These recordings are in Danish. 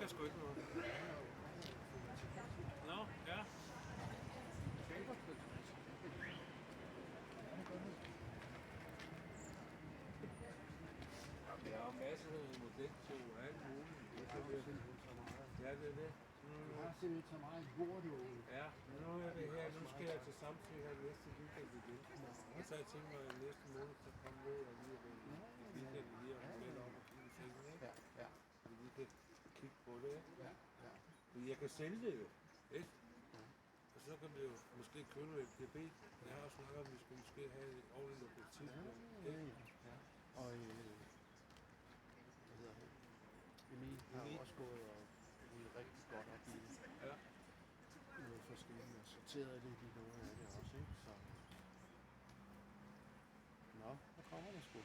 sgu ikke noget. Nå, ja. Der er masser af modeltog og alt muligt. Ja, det er det. Du har simpelthen så meget hurtigt. Ja, men nu er det her. Nu skal jeg til samtidig have næste weekend igen. Så jeg tænker mig, at næste måned kan komme ned og lige weekenden lige og lidt op og kigge tingene, ikke? Ja, ja. Så vi kan kigge på det, ikke? Ja, ja. Men jeg kan sælge det jo, ikke? Og så kan vi jo måske købe et DB. Jeg har jo snakket om, at vi skulle måske have et ordentligt lokativ. Ja. Og hvad hedder det? Emil har jo også gået og ryddet rigtig godt op i noget forskelligt og sorteret lidt i noget af det også, ikke? Så nå, der kommer der sgu.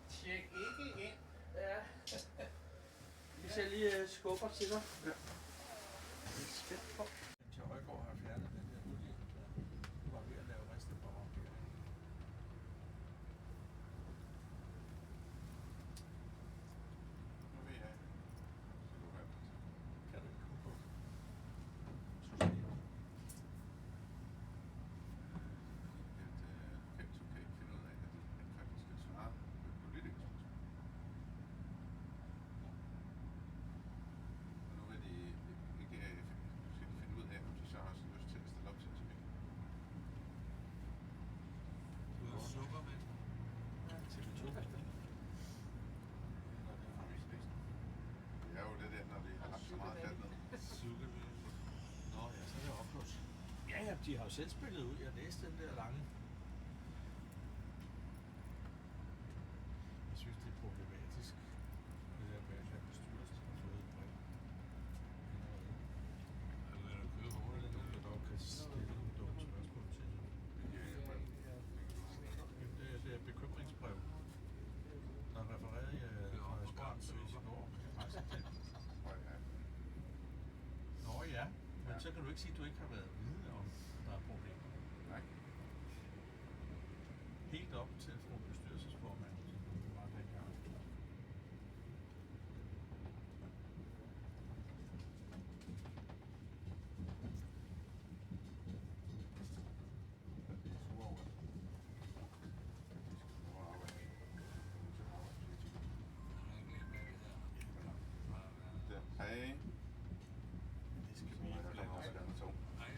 Tjek ikke ind. Ja. Hvis jeg lige skubber til dig. Ja. Jeg er spændt på. Til Højgaard har fjernet den der udligning. Du var ved at lave resten på opgaven. Nu vil jeg. Kan du ikke komme på? System. Du kan ikke finde ud af, at de faktisk skal svare på et politikerspørgsmål. Og nu vil de ikke finde ud af, om de så har lyst til at stille op til en spil. Du har sukker med. TV2. Det er jo det der, når de har lagt så meget fat ned. Sukker med. Nå ja, så er det opløs. Ja, ja, de har jo selv spillet ud. Jeg læste den der lange. Jeg synes, det er problematisk. Det der med, at bestyrelsen har fået et brev. Eller er du købe over det? Den der dog kan stille nogle dumme spørgsmål til. Det er et bekymringsbrev. Der er refereret i Frederiksbergs i går. Nå ja, men så kan du ikke sige, at du ikke har været vidne om, at der er problemer. Nej. Helt op til fru bestyrelsesformand, som var dengang. Hej. Det skal vi ikke blande os i. Nej,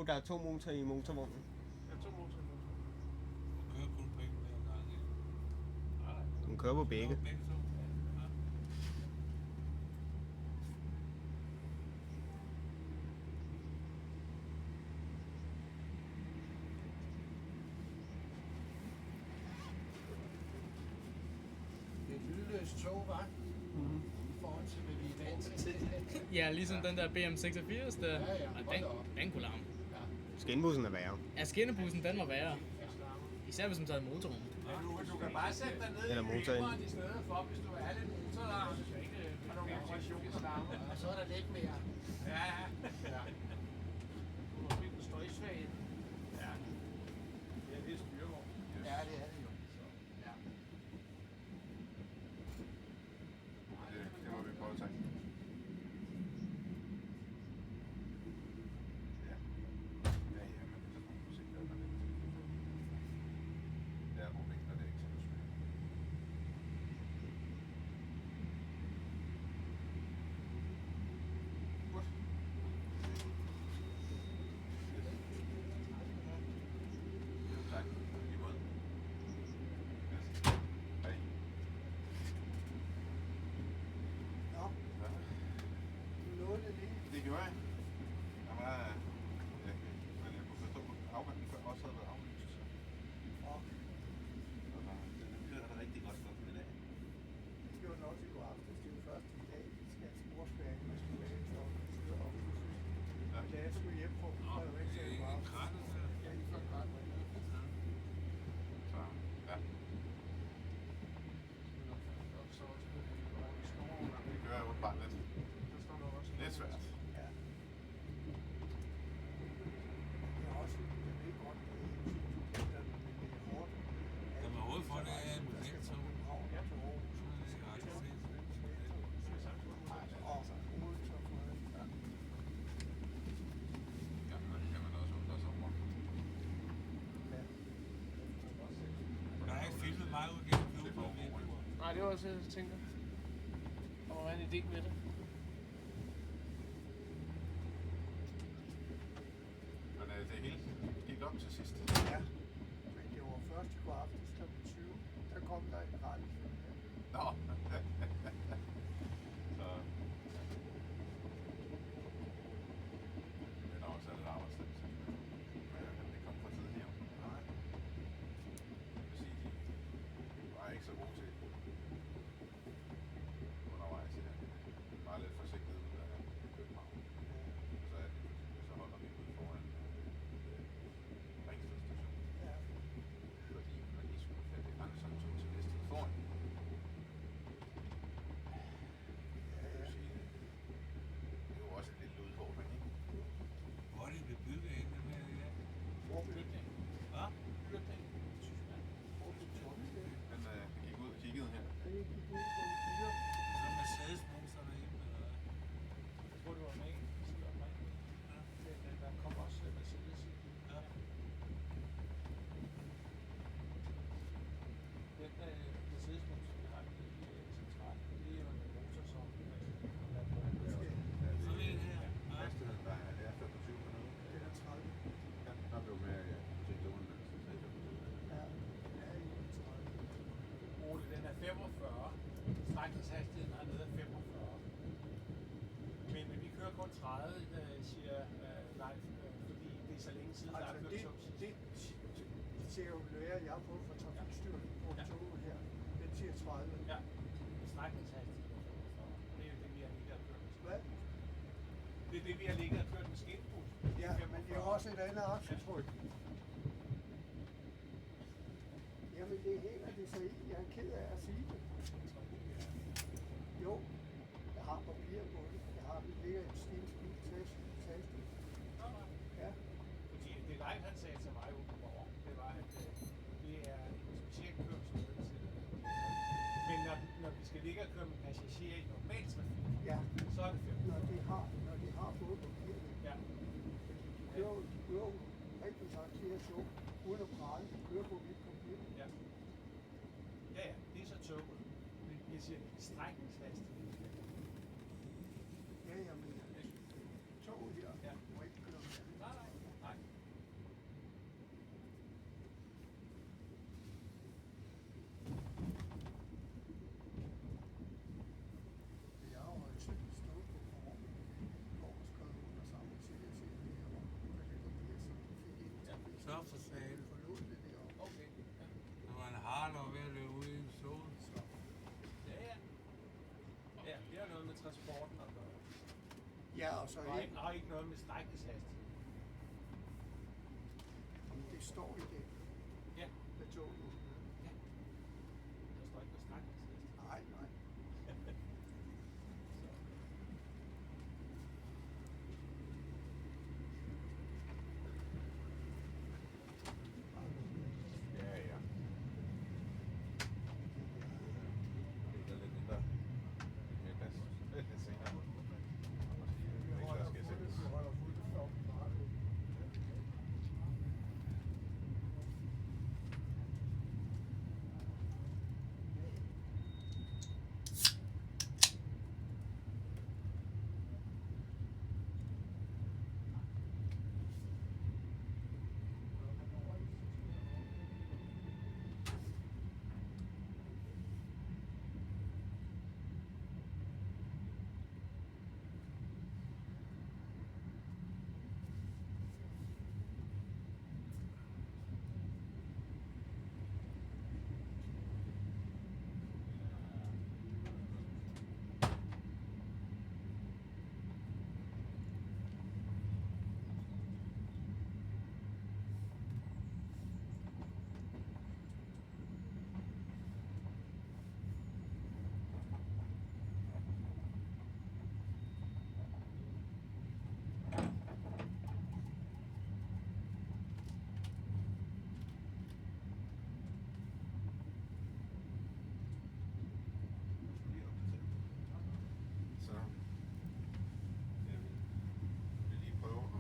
der er 2 motorer i motorvognen. Der er 2 motorer. Du kører kun på en hver gang, ikke? Den kører på begge. Begge to? Ja. Det er et lydløst tog, hva'? I forhold til, hvad vi er vant til. Ja, ligesom den der BM86 der. Ja, Og hold da op. den kunne larme. Skinbussen er værre. Ja, skinnebussen, den var værre. Især hvis man tager motoren. Du kan bare sætte dig ned Eller i motoren. bæmmeren i stedet for, hvis du er lidt motorlarm. Og nogle vibrationslarmer. Og så er der lidt mere. Ja, Ja. Måske den støjsvage. ja. Det er styrevogn. Ja, det er det jo. Ja. Det må vi prøve at tage. Ja. Ja, ja, men så må vi se, hvad der er. Det er problemet, når det ikke er så svært. Godt. Tak. I måde. Hej. Nå, du nåede det lige. Det gjorde jeg. Der var, men jeg kunne forstå, at afgangen før også havde været aflyst. Og Og den kører der rigtig godt for den i dag. det gjorde den også i går aftes. Det er jo først i dag, vi skal have sportsbæring, og skulle have så sidder op. Ja. Da jeg skulle hjem på, så var jeg ikke selv meget. Kranet der. Ja, lige før graden var inde. Så, ja, Så også på de store. det kører jo bare lidt. Der står nok også Lidt svært. Ja. Det er også, jeg ved godt, det er hårdt. Jamen, overhovedet for det er en Der skal model, fra København til Aarhus. Jeg har aldrig set det. Og Odense og Frederik. Ja, men det kan man også undre sig over. Ja. Der er ikke filmet mig ud gennem Det får Bluetooth. roligt. Nej, det var også det, jeg tænker. Der må være en idé med det. Men det hele gik op til sidst. Ja. Men det var først i går aftes kl. 20. Der kom der en radiofilm her. Nå. Så. Det er nok også lidt arbejdsdag. Men jeg kan ikke komme fra tiden her. Nej. Jeg vil sige, de var ikke så gode til undervejs her. Bare lidt forsigtigt ud af København. Så, så holder vi ude foran Ringsted station. Ja. Fordi når de skulle have det langsomt tog til Næstved foran. Ja, Det vil ja. sige, det er jo også en lille udfordring, ikke? Hvor er det blevet bygget henne med det der? Flytning. Hva? Flytning. Tyskland. Men vi gik ud og kiggede her. Det gik ud på en fire. Så er Mercedes-motor derinde, eller hvad? Jeg tror, det var med. Men der kom også Mercedes i. Ja. Den Mercedes-motor, vi har i centralt, det er jo en motor, som Sådan en her. Ja. Hastigheden, der er, det er 25 på noget. Den er 30. Ja, der blev med, ja. Det er dumt, så sagde jeg 25. Ja, den er i 30. Ole, den er 45. Strækningshastigheden er nede af 45. Men vi kører kun 30, siger Leif, fordi det er så længe siden, der er Altså kørt tog sidst. det cirkulære, jeg har fået fra Trafikstyrelsen på Ja. toget her, den siger 30. Ja, strækningshastigheden er 45. Det er jo det, vi har ligget og kørt med. Hvad? Det er det, vi har ligget og kørt med skindbus. Ja, men det er også et andet aktietryk. Jamen det hænger det så i. Jeg er ked af at sige det. Jo, jeg har papir på det. Jeg har det ligger i en stilsbil taske. Ja, Fordi det Leif, han sagde til mig ude på morgen, det var, at det er en speciel kørsel. Men når vi skal ligge og køre med passagerer i normal trafik, ja. så er det 5. Når de har fået papir. Ja. De kører jo rigtig sagt til at tog, uden at prale. De kører på mit papir. Ja. Ja, ja, det er så toget. Men jeg siger strækningshastighed. Ja, jamen, toget her Ja. må ikke køre med. Nej, nej, nej. Ja, og så Og ikke noget med strækningshastighed. det står i det. Ja. Med toget. Der står ikke med strækningshastighed. Nej, nej. Ja, ja. Det er lidt mindre. Lidt mere plads. Lidt senere. Måske ekstra skal sættes. Så vil lige prøve at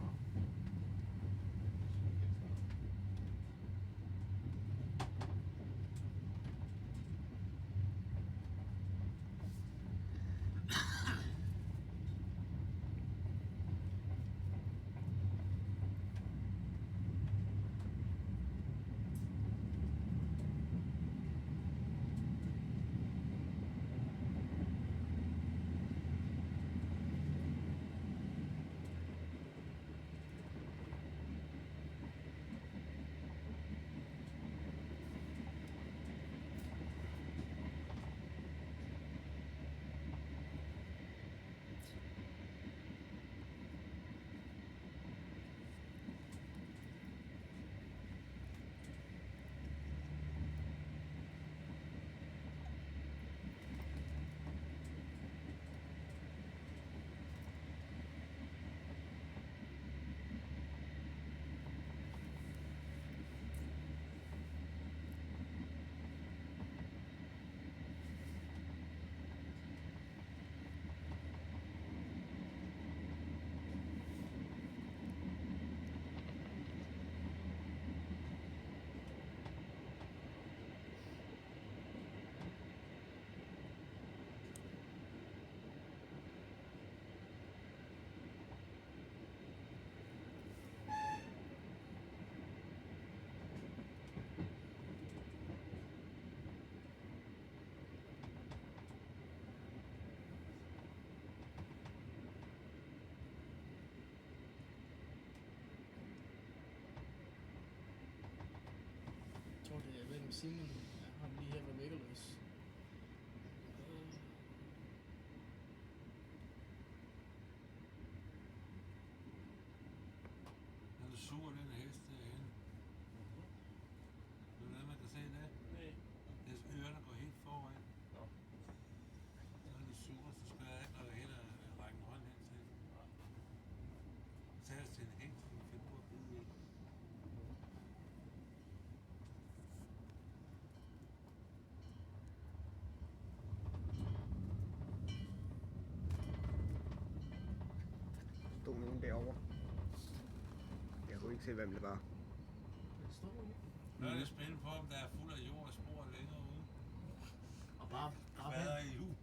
Jeg tror, det er, jeg ved ikke, om Simon ham lige her var vækkerløs. Den suger den hest derhen. Er det noget, man kan se det? Nej. Dets ørerne går helt foran. Så er det suger, så skal jeg ikke noget hen og række en hånd hen til. Så er det til en hæng, så kan man finde på at bide i. Stod nogen derovre. Jeg kunne ikke se, hvem det var. Det står jo. Nu er det spændende på, om der er fuld af jord og spor længere ude. Og bare Hvad er i jul?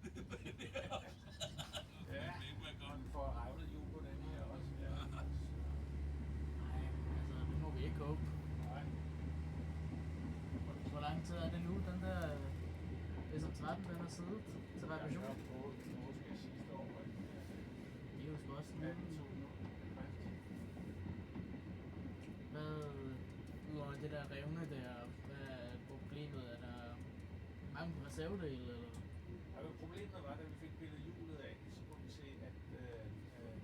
Ja. Vi får revlet hjul på den her også. Ja. Nej, altså, det må vi ikke gå. Nej. Hvor lang tid er det nu, den der SM13, den har siddet til revision? Jeg på måske sidste år. Det er jo sgu også Ja, nu. det tog nu. Hvad, udover det der revne der, hvad er problemet? Er der mange reservedele, eller? Problemet var, da vi fik pillet hjulet af, så kunne vi se, at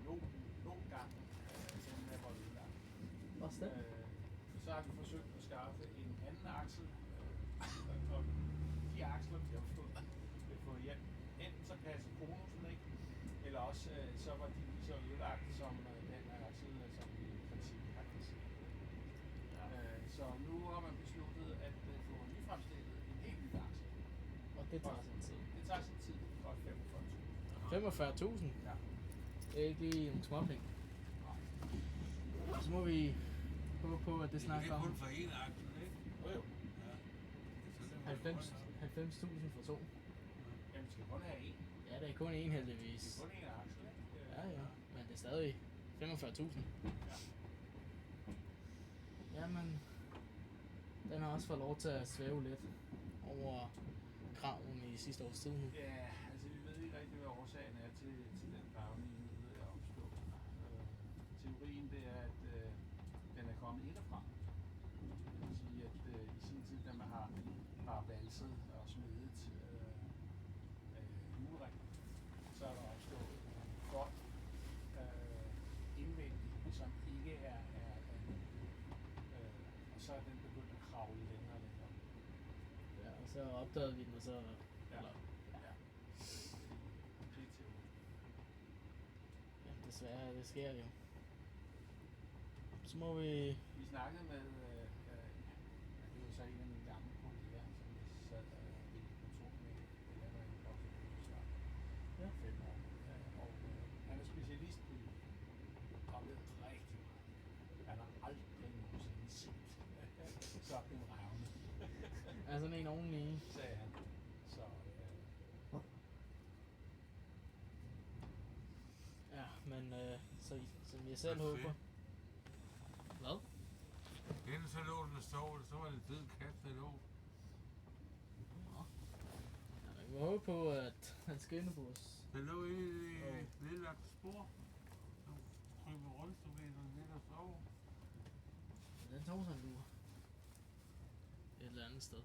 loben også det. Så har vi forsøgt at skaffe en anden aksel, og de aksler, vi har fået hjem, enten så passer konusen ikke, eller også så var de lige så ødelagt som den aksel, som vi i princippet har kasseret. Så nu har man besluttet at få nyfremstillet en helt ny aksel. Og det tager sin tid. Det tager sin tid for 45.000. 45.000? Ja. Det er ikke lige nogle småpenge. Så må vi håbe på, at det snart Det er kun kommer. for én aktie, ikke? Jo jo. Ja. 90.000 for to. Jamen, vi skal kun have en. Ja, det er kun én Vi heldigvis. skal kun en aksel, ikke? Ja, ja. Men det er stadig 45.000. Jamen, den har også fået lov til at svæve lidt over kraven i sidste års tid nu. Ja, altså vi ved ikke rigtig, hvad årsagen er til den gravlighed er opstået. Teorien det er, at den er kommet indefra. Det vil sige, at i sin tid, da man har valset og smedet julering, så er der opstået godt indvendigt, som ikke er og så er den begyndt at kravle længere og længere. Ja, og så opdagede vi den, og så... Ja. Eller, Ja. Det er teorien. ja, desværre, det sker jo. Så må vi... Vi snakkede med, det var så en af mine gamle kolleger, som jeg sad ved et kontor med, det laver en også Ja. 5 år. Og han er specialist på jul, og ved rigtig meget. Han har aldrig nogensinde set sådan en revne, Er sådan en oveni. sagde han. Så Ja, men som jeg selv Perfekt. håber. Hvad? Inden så lå den og sov, så var det en død kat, der lå. Ja, vi må håbe på, at han skal ind på os. Den lå inde i et nedlagt spor. Så kryber rundt, så blev den lidt og sove. Den tog sig en lur. Et eller andet sted.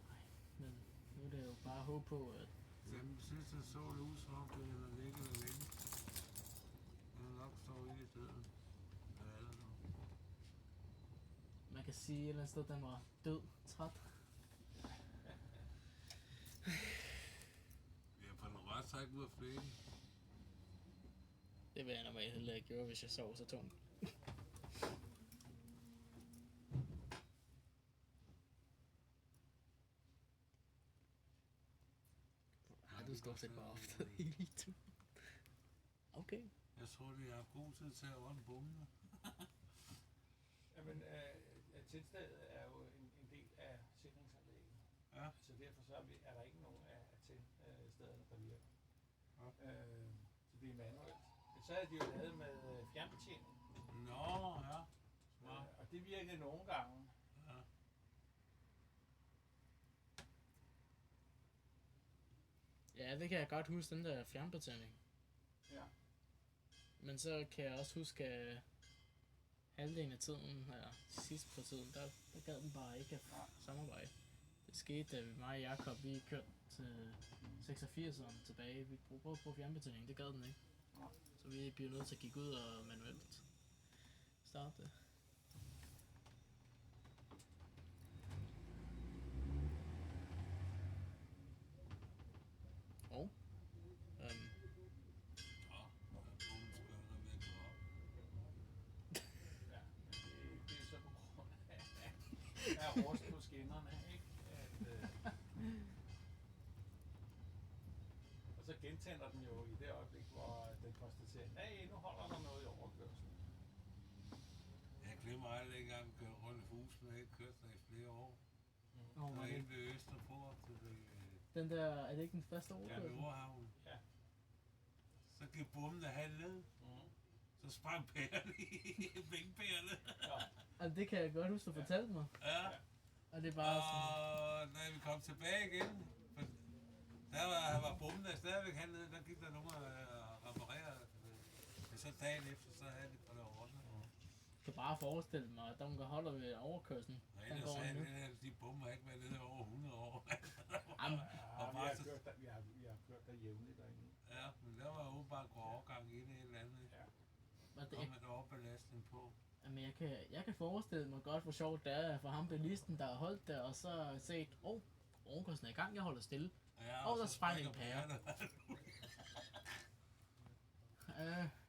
Nej, men nu er det jo bare håb på, at... Jamen, sidst jeg så det ud, som om den havde ligget og vente. Den er nok stået inde i døden. Ja, eller noget. Man kan sige et eller andet sted, at den var død, træt. Ja, for den rørte sig ikke ud af flækken. Det vil jeg normalt heller ikke gøre, hvis jeg sov så tungt. Ej, du står selv bare ofte hele tiden. Okay. Jeg tror, de har haft god tid til at ordne bommene. Jamen, tilstedet er jo en del af sikringsanlægget. Ja. Så derfor så er der ikke nogen af tilstederne, der virker. Ja. Så det er manuelt. Men så er de jo lavet med fjernbetjening. Nå, ja. Smart. Og det virkede nogle gange. Ja. Ja, det kan jeg godt huske, den der fjernbetjening. Ja. Men så kan jeg også huske, at halvdelen af tiden, eller sidst på tiden, der gad den bare ikke at samarbejde. Det skete, da mig og Jakob, vi kørte til 86'eren tilbage. Vi prøvede at bruge fjernbetjening, det gad den ikke. Så vi bliver nødt til at kigge ud og manuelt starte det. Og Ja, men det er så på grund af rust på skinnerne, ikke? Og så gentænder den jo i det øjeblik, hvor den konstaterer, nej, nu holder der noget i overkørslen. Jeg glemmer aldrig ikke engang at køre rundt i husen, og jeg har ikke kørt der i flere år. oh, Og inde ved Østerport til den der, er det ikke den første overkørsel? Nordhavn. Ja. Så gik bommen af halv ned. Så sprang pærerne i blinkpærerne. Altså, det kan jeg godt huske, du fortalte mig. Ja. Og det er bare sådan... Og da vi kom tilbage igen, for var bomben der stadigvæk hernede, der gik der nogen og reparerede. Men så dagen efter, så havde de på det ordnet. Jeg kan bare forestille mig, at der holder ved overkørslen. Og Den ellers går sagde nu. de bomber har ikke været nede over 100 år. Jamen, Ja, vi har kørt der jævnligt derinde. Ja, men der var åbenbart gå overgang i det et eller andet. Ja. Og det, Kom med overbelastning på. jamen jeg kan forestille mig godt, hvor sjovt det er for ham bilisten, der har holdt der, og så set, brunkersen er i gang, jeg holder stille. Ja, Og der så sprang en springer pære.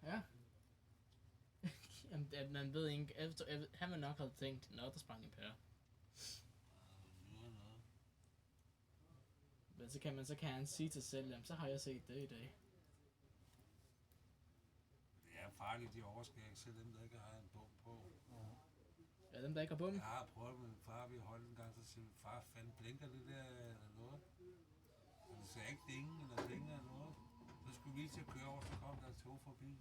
Ja. Jamen, man ved ikke, han vil nok have tænkt, nå, der sprang en pære. Men så kan han sige til sig selv, jamen, så har jeg set det i dag. Det er farligt, de overskæring, selv dem, der ikke har en bum på. Ja, dem der ikke har bum. Jeg har prøvet med min far, vi holdt en gang, så siger min far, fanden blinker det der eller noget? Og det sagde ikke dinge eller dinge eller noget. Så skulle vi til at køre over, så kom der et tog forbi.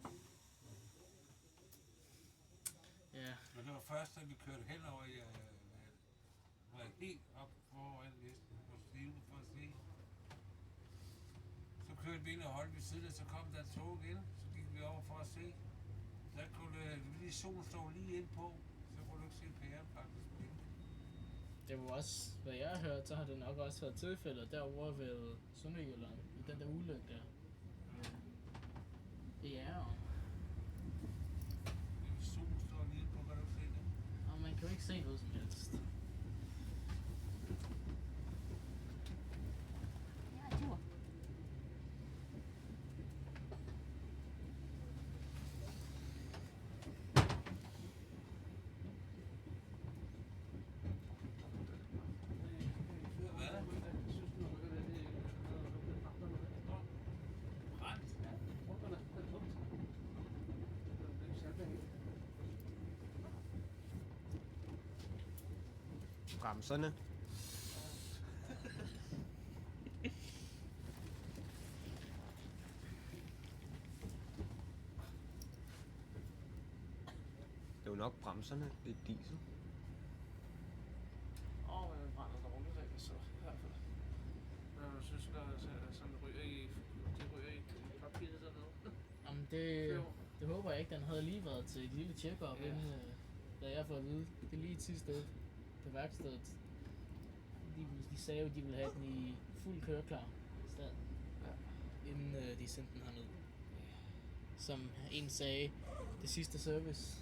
Ja, Men det var først, da vi kørte henover i, var helt op foran listen på stilen for at se. Så kørte vi ind og holdt ved siden af, så kom der et tog igen, så gik vi over for at se. Der kunne lige solen stå lige ind på, så kunne du ikke se pæren faktisk blinke. det var også, hvad jeg har hørt, så har det nok også været tilfældet derovre ved Sønderjylland, i den der ulykke der. Ja, Solen står lige ind på, kan du ikke se det? og man kan jo ikke se noget som helst. Ja, tur. Bremserne. Det er jo nok bremserne, det er diesel. Men brænder dårligt af, så i hvert fald. Men jeg synes, der er sådan ryger i, de ryger i papiret dernede. Jamen det håber jeg ikke, den havde lige været til et lille check-up, Ja. inden, da jeg får at vide. Det er lige et sidste sted på værkstedet. De sagde jo, at de ville have den i fuld køreklar stand, inden de sendte den herned. Som en sagde, det sidste service.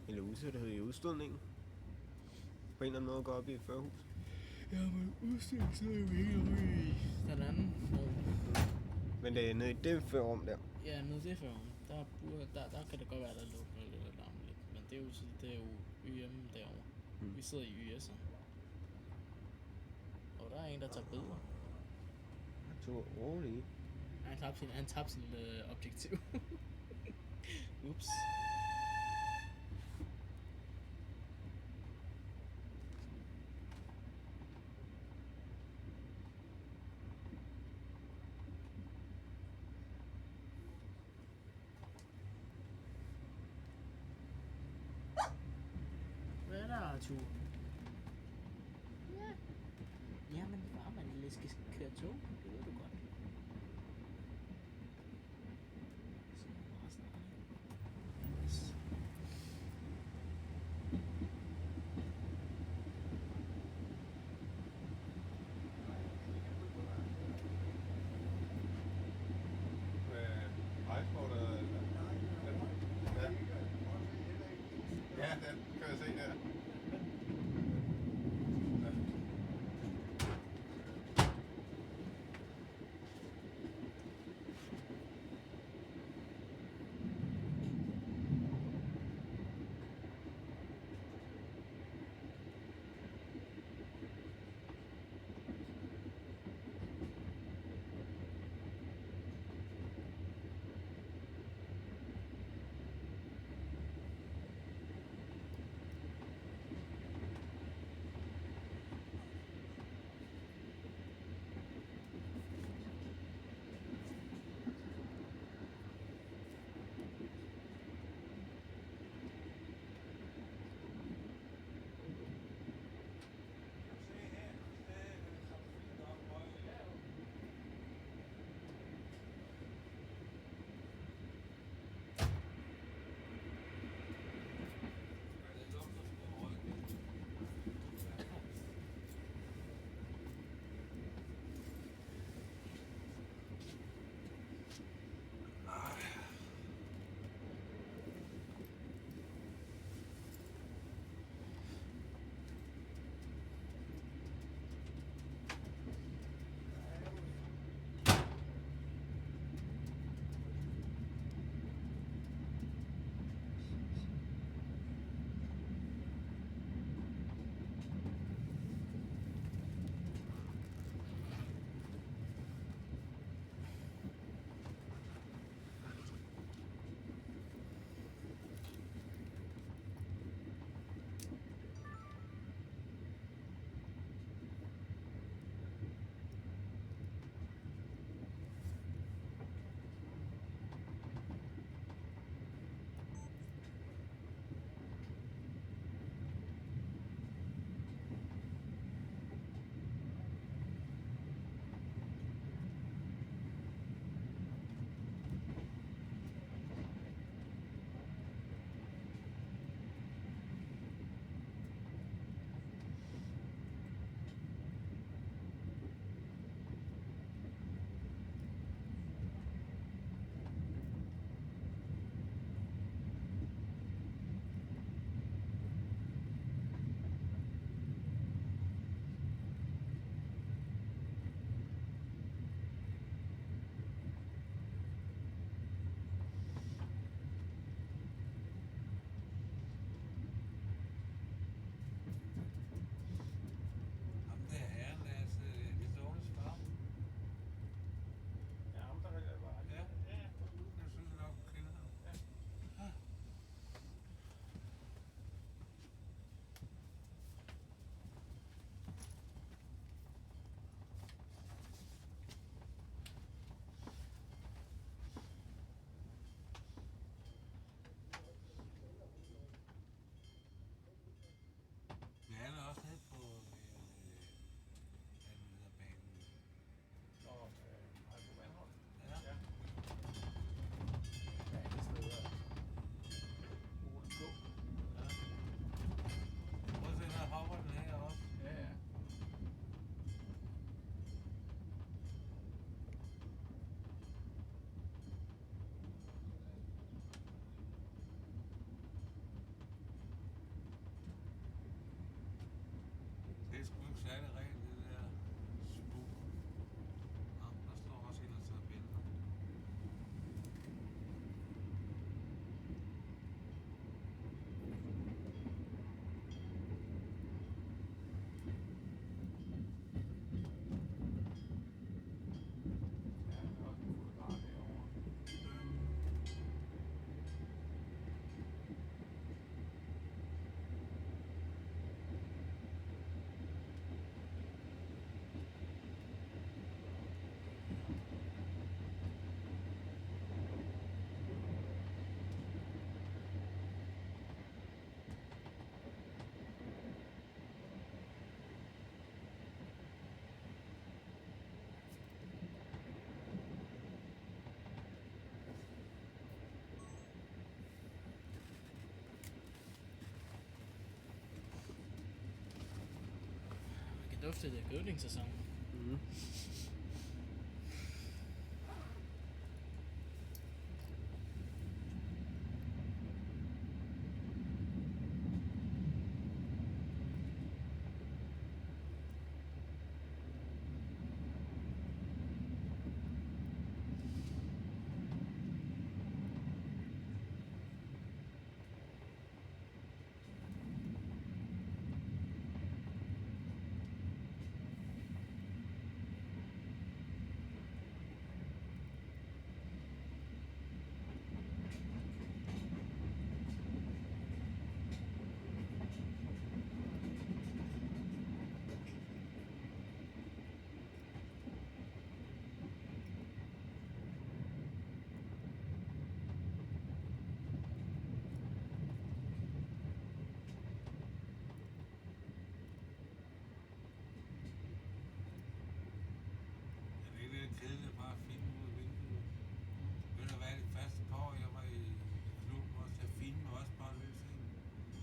Eller udsættet i udstødningen. På en eller anden måde gå op i et førhus. Ja, men udstilling så er jo helt ude i den anden form. Men det er nede i det førrum der. Ja, nede det form. Der kan det godt være, der lugter lidt larm lidt. Men det er jo YM derovre. Vi sidder i YS'er. Og der er en, der tager billeder. Jeg tog roligt. Han tabte sin objektiv. Ups. Hvad er der, Arthur? Ja. Jamen, far, man skal køre tog. Det ved du godt. Så meget snart. Yes. Rejskortet, ja. Ja, den kan jeg se der. Det var fordi det er gødningssæson. Mm. Det er ikke lidt kedeligt bare at filme ud af vinduet. Ved du hvad, det første par år, jeg var i klubben også, jeg filmede også bare løs ind.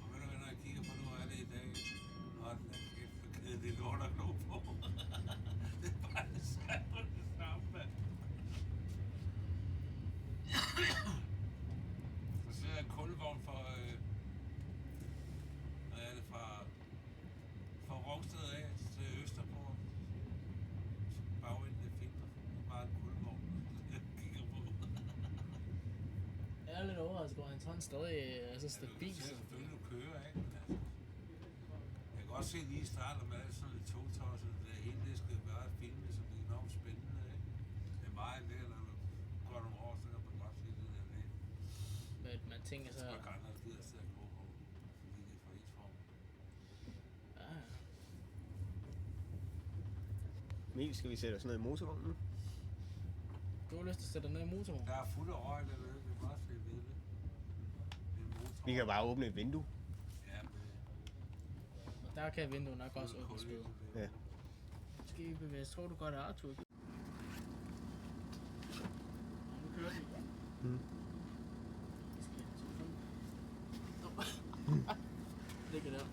Og ved du hvad, når jeg kigger på, nu er det i dag. Hold da kæft, hvor kedeligt det lort at glo på. Det er bare det samme, mand. Så sidder en kulvogn for, hvad er det, fra Rungsted af til Østerport. Bagenden af filmen, bare en kulvogn, jeg kigger på. Jeg er lidt overrasket over, at han tager stadig altså et stykke bil. Du ser selvfølgelig, du kører, ikke? Men altså, jeg kan godt se lige i starten, med alt sådan lidt togtosset, det hele det skal være filmet, så det er enormt spændende, ikke? Det er meget det, når du går nogle år, så kan man godt se det der det. Men man tænker så... Så er der der gider sig at gå på, fordi det er for ensform. Ja, Emil, skal vi sætte os ned i motorvognen? du har lyst til at sætte dig ned i motorvognen. Der er fuld af røg dernede, det er bare at se ved det. Det er en motor. Vi kan bare åbne et vindue. Ja, men Og der kan vinduet nok også uden åbnes kul i ved. det. Ja. Skal vi bevæge os? Tror du godt, at Arthur? Nu kører de. Mm. Skal jeg have telefonen? Nå. Ligger der.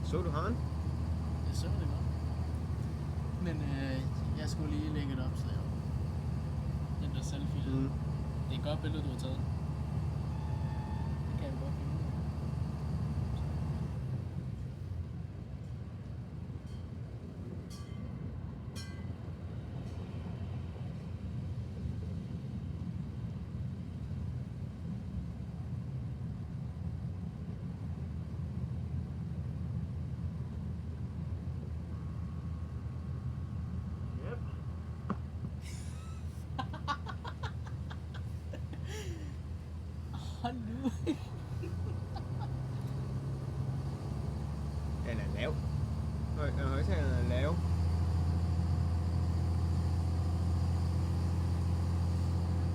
Så du haren? Jeg så det godt. Men jeg skulle lige lægge et opslag op. Den der selfie der. Mm. Det er et godt billede, du har taget. Det kan vi godt finde ud af. Hold nu. Den er lav. Højtaleren er lav.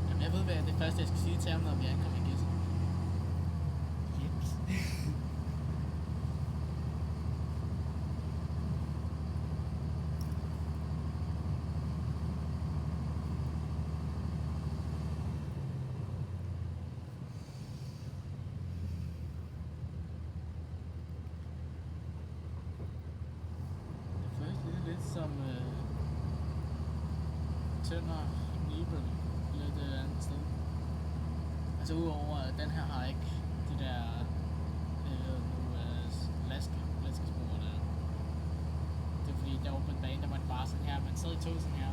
Jamen, jeg ved, hvad det første, jeg skal sige til ham, når vi ankommer i Gæsset. Jeps. Det føles lidt som Tønder Nibel lidt andet sted. Altså udover at den her har ikke de der laskespor der. Det er fordi der var på en bane, der var det bare sådan her, man sad i toget sådan her.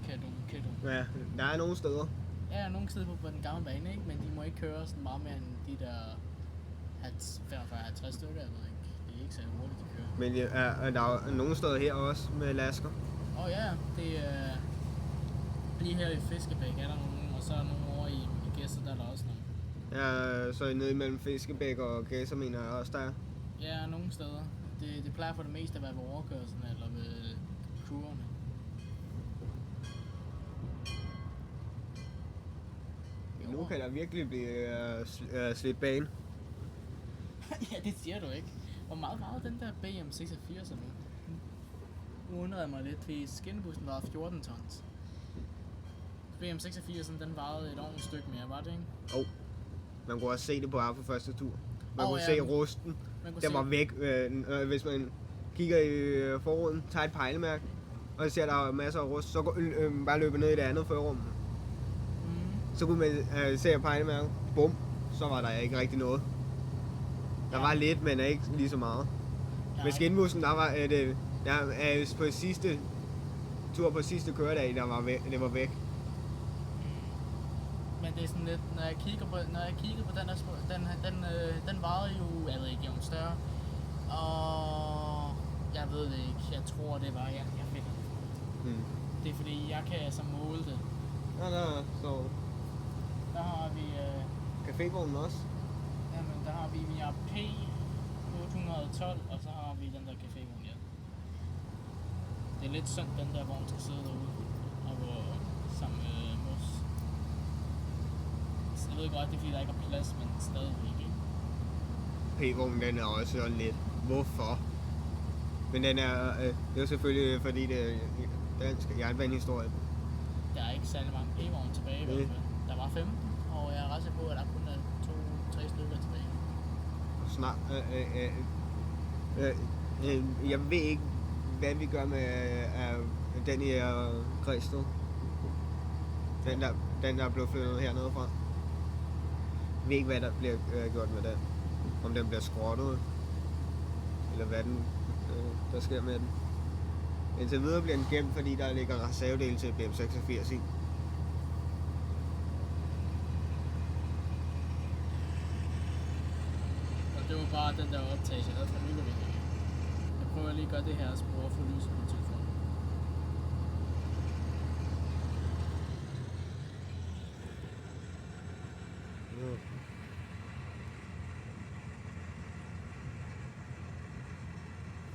Kadum. Ja, der er nogle steder. Ja, nogle steder på den gamle bane, ikke? Men de må ikke køre sådan meget mere end de der 45-50 stykker, jeg ved ikke. Det er ikke så hurtigt, de kører. Men der er nogle steder her også med lasker. Ja, det er lige her i Fiskebæk er der nogen, og så er der nogen over i Gæsset, der er der også nogen. Ja, så nede mellem Fiskebæk og Gæsser mener jeg også, der er. Ja, nogle steder. Det plejer for det meste at være ved overkørslen eller ved kurverne. Nu kan der virkelig blive slidt bane. Ja, det siger du ikke. Hvor meget vejede den der BM86 nu? Nu undrede jeg mig lidt, fordi skinnebussen vejede 14 tons. BM86 den vejede et ordentligt stykke mere, var det ikke? Man kunne også se det på her på første tur. Man kunne ja, se rusten. Man kunne Den var væk. Hvis man kigger i forruden, tager et pejlemærke, og ser der er masser af rust, så bare løber ned i det andet førerrum. Så kunne man se pejlemærket. Bum. Så var der ikke rigtig noget. Der var lidt, men ikke lige så meget. Med skinbussen, der var det på sidste tur på sidste køredag, det var væk. Men det er sådan lidt, når jeg kigger på den her, den vejede jo, jeg ved ikke, om større. Og jeg ved det ikke, jeg tror det var, jeg fik det. Det er fordi, jeg kan altså måle det. Så Der har vi, cafévognen også. jamen der har vi P812, og så har vi den der cafévogn, ja. Det er lidt synd, den der vogn skal sidde derude, og hvor sammen med mos. Så jeg ved godt, det er fordi, der ikke er plads, men stadigvæk ikke. P-vognen, den er også sådan lidt. Hvorfor? Men den er, det er jo selvfølgelig, fordi det er dansk jernbanehistorie. Der er ikke særlig mange P-vogne tilbage i hvert fald. Der var 15, og jeg er ret sikker på, at der kun er 2-3 stykker tilbage. Snart. Jeg ved ikke, hvad vi gør med den her Græsted. Den der blev flyttet hernede fra. Jeg ved ikke, hvad der bliver gjort med den. Om den bliver skrottet, eller hvad der sker med den. Indtil videre bliver den gemt, fordi der ligger reservedele til BM86 i. Og det var bare den der optagelse, jeg havde fra Nykøbing. Jeg prøver lige at gøre det her og prøve at få lyset på telefonen.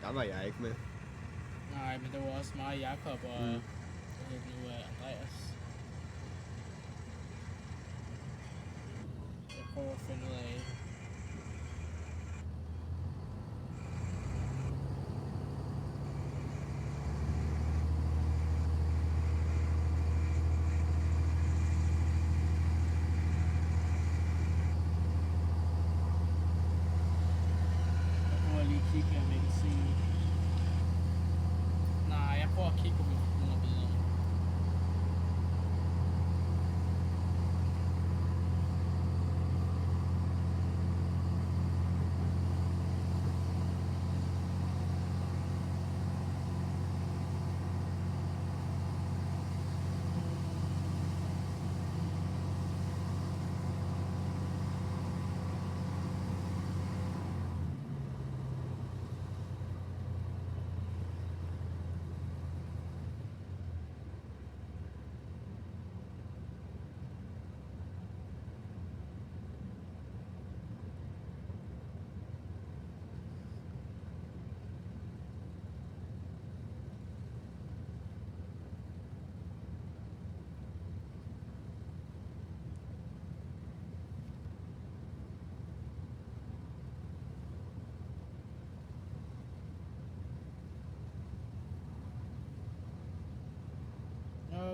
Der var jeg ikke med. Nej, men det var også mig, Jakob og hvad hedder det nu, Andreas. Jeg prøver at finde ud af. Jeg at kigge på nogle af billederne.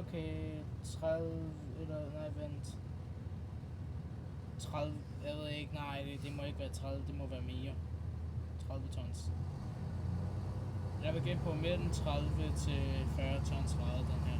Okay, 30, eller nej, vent. 30, jeg ved ikke, nej, det må ikke være 30, det må være mere. 30 tons. Jeg vil gætte på mellem 30 til 40 tons varet, den her.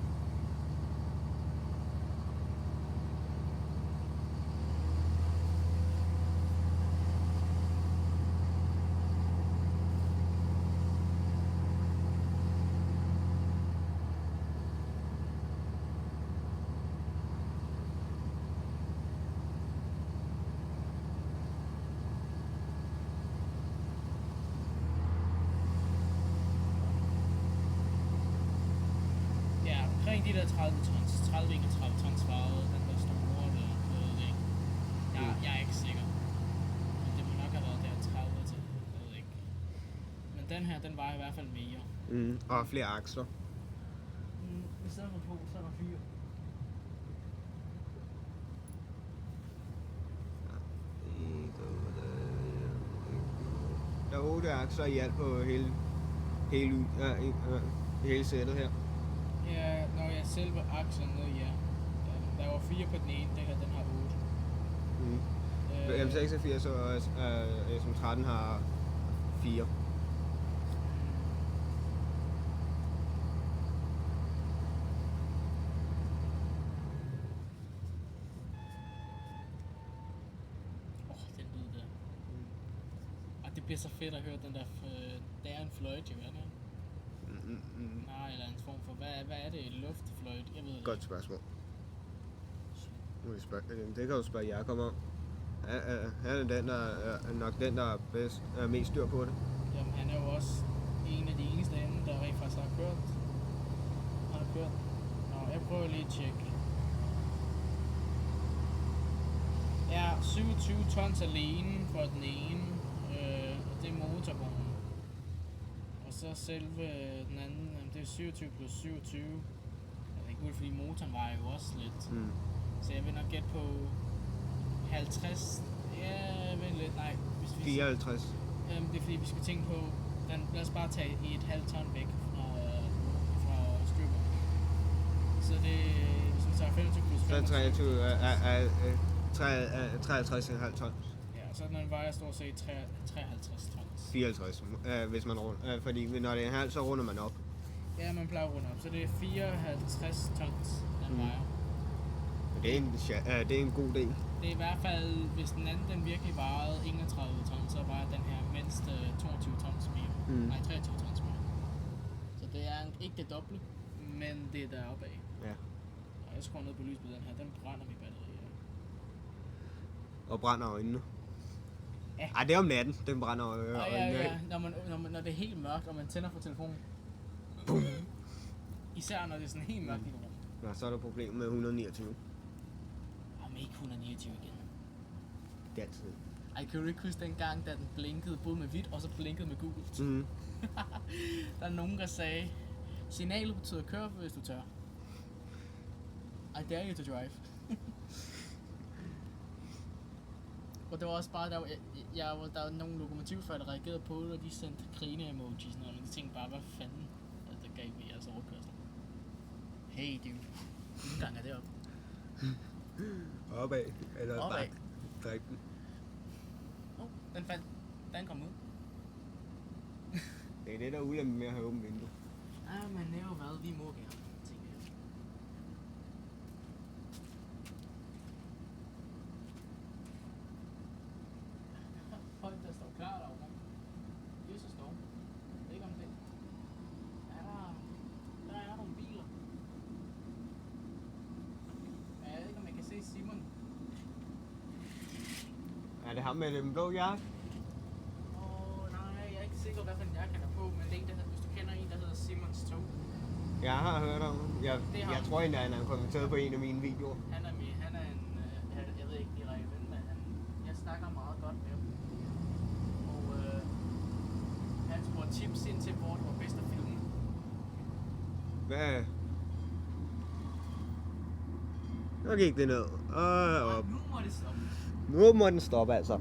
Omkring de der 30 tons, 30-31 tons varet, den der store der, jeg ved det ikke. Jeg er ikke sikker. Men det må nok have været der 30 til, jeg ved ikke. Men den her, den var i hvert fald mere. Og flere aksler. I stedet for 2, så er der 4. Der er 8 aksler i alt på hele sættet her. Ja, når jeg selve akslen ned, ja. Der var 4 på den ene, den har 8. M86 og SM13 har 4. Den lyd der. Og det bliver så fedt at høre den der, det er en fløjte, jo, er det? Nej, eller en form for, hvad er det? Luftfløjte? Jeg ved det. Godt spørgsmål. Det kan du spørge Jakob om. Han er den, der er nok den, der er mest styr på det. Jamen, han er jo også en af de eneste inde, der rent faktisk har kørt. Nå, jeg prøver lige at tjekke. Ja, 27 tons alene for den ene. Og det er motorvognen. Og så selve den anden, det er 27 plus 27. Jeg ved ikke, fordi motoren var jo også lidt. Så jeg vil nok gætte på 50. Ja, vent lidt, nej. Hvis vi 54. Det er fordi, vi skal tænke på, lad os bare tage et halvt ton væk fra stripper. Så det, hvis vi tager 25 plus 25. Så 53,5 tons. Ja, så den vejer stort set 53 tons. 54, hvis man runder. Fordi når det er en halv, så runder man op. Ja, man plejer at runde op. Så det er 54 tons, den vejer. Det er en god del. Det er i hvert fald, hvis den anden den virkelig vejede 31 tons, så vejer den her mindst 22 tons mere. Nej, 23 tons mere. Så det er ikke det doble, men det er deroppe af. Ja. Og jeg skruer ned på lyset på den her, den brænder mit batteri. Og brænder øjnene. Ja. Ej, det er om natten, den brænder øjnene. Ja. Når det er helt mørkt, og man tænder på telefonen. Boom. Især når det er sådan helt mørkt i et rum. Nå, så er der problemet med 129. Jamen ikke 129 igen. Det er altid. Ej, kan du ikke huske dengang, da den blinkede både med hvidt, og så blinkede med gult? Der er nogen, der sagde, signalet betyder kør, hvis du tør. I dare you to drive. Og det var også bare, der var nogle lokomotivfører, der reagerede på det, og de sendte grine-emojis, og de tænkte bare, hvad fanden der gav vi jeres overkørsel. Hey dude, hvilken gang er det op? Opad, eller Opad. Dræk den. Den kom ud. Det er det, der er ulempe med at have åbent vindue. Ja, men det er jo hvad vi må gerne, tænker jeg. Folk, der står klar derovre. Jesus dog. Jeg ved ikke om det. Der er nogle biler. Men jeg ved ikke om jeg kan se Simon. Er det ham med den blå jakke? Nej, jeg er ikke sikker, hvad for en jakke han er på, men det er en, der hedder, hvis du kender en, der hedder Simons Tog. Jeg har hørt om det. Det er Jeg ham. tror endda, han har kommenteret på en af mine videoer. Han er en, jeg ved ikke direkte ven, men jeg snakker meget godt med ham. Og han spurgte tips ind til, hvor det var bedst at filme. Hvad? Nu gik det ned. Og op. Nu må det stoppe. Nu må den stoppe altså.